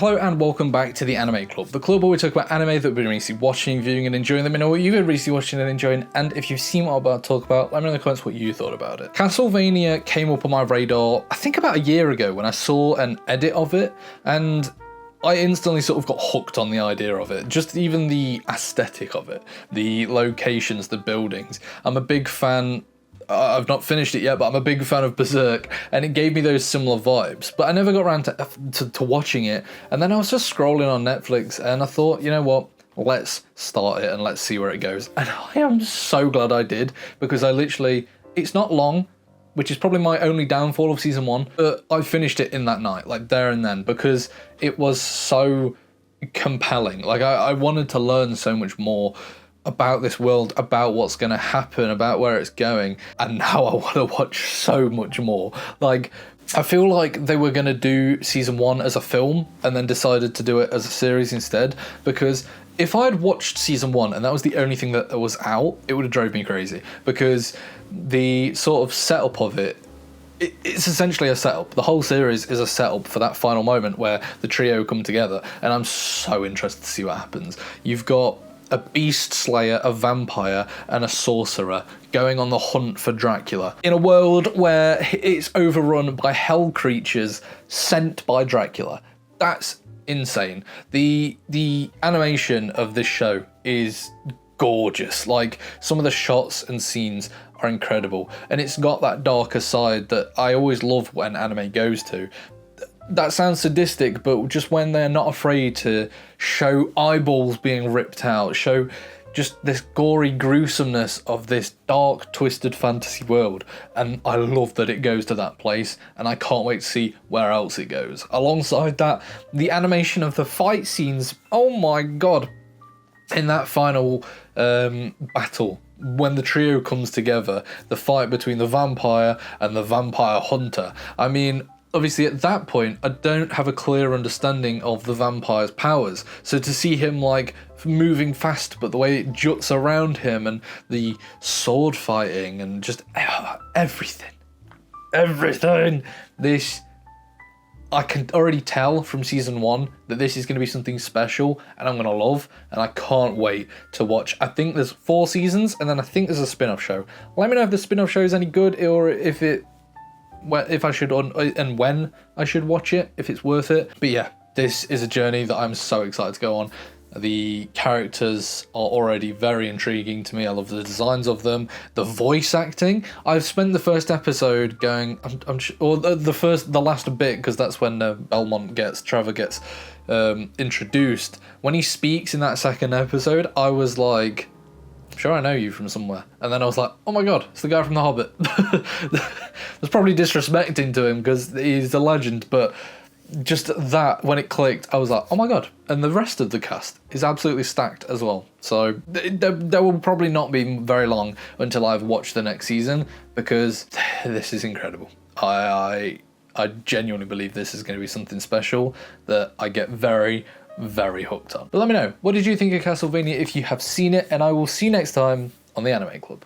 Hello and welcome back to the Anime Club, the club where we talk about anime that we've been recently watching, viewing and enjoying. Let me know what you've been recently watching and enjoying, and if you've seen what I'm about to talk about, let me know in the comments what you thought about it. Castlevania came up on my radar, I think about a year ago when I saw an edit of it, and I instantly sort of got hooked on the idea of it, just even the aesthetic of it, the locations, the buildings. I'm a big fan. I've not finished it yet, but I'm a big fan of Berserk, and it gave me those similar vibes. But I never got around to watching it, and then I was just scrolling on Netflix, and I thought, you know what? Let's start it and let's see where it goes. And I am so glad I did, because it's not long, which is probably my only downfall of season 1, but I finished it in that night, like there and then, because it was so compelling. Like I wanted to learn so much more about this world, about what's going to happen, about where it's going, and now I want to watch so much more. Like, I feel like they were going to do season 1 as a film and then decided to do it as a series instead, because if I had watched season 1 and that was the only thing that was out, it would have drove me crazy, because the sort of setup of it's essentially a setup. The whole series is a setup for that final moment where the trio come together, and I'm so interested to see what happens. You've got a beast slayer, a vampire, and a sorcerer going on the hunt for Dracula in a world where it's overrun by hell creatures sent by Dracula. That's insane. The animation of this show is gorgeous. Like, some of the shots and scenes are incredible, and it's got that darker side that I always love when anime goes to. That sounds sadistic, but just when they're not afraid to show eyeballs being ripped out, show just this gory gruesomeness of this dark, twisted fantasy world. And I love that it goes to that place, and I can't wait to see where else it goes. Alongside that, the animation of the fight scenes, oh my god. In that final battle, when the trio comes together, the fight between the vampire and the vampire hunter, I mean, obviously at that point, I don't have a clear understanding of the vampire's powers. So to see him like moving fast, but the way it juts around him and the sword fighting and just everything. I can already tell from season 1 that this is going to be something special and I'm going to love, and I can't wait to watch. I think there's 4 seasons, and then I think there's a spin-off show. Let me know if the spin-off show is any good, or if I should, and when I should watch it, if it's worth it. But yeah, this is a journey that I'm so excited to go on. The characters are already very intriguing to me. I love the designs of them. The voice acting. I've spent the first episode going, the last bit, because that's when Trevor gets introduced. When he speaks in that second episode, I was like, I'm sure I know you from somewhere. And then I was like, oh my god, it's the guy from The Hobbit. That's probably disrespecting to him because he's a legend, but just that, when it clicked, I was like, oh my god. And the rest of the cast is absolutely stacked as well. So there will probably not be very long until I've watched the next season, because this is incredible. I genuinely believe this is going to be something special that I get very, very hooked on. But let me know, what did you think of Castlevania if you have seen it? And I will see you next time on the Anime Club.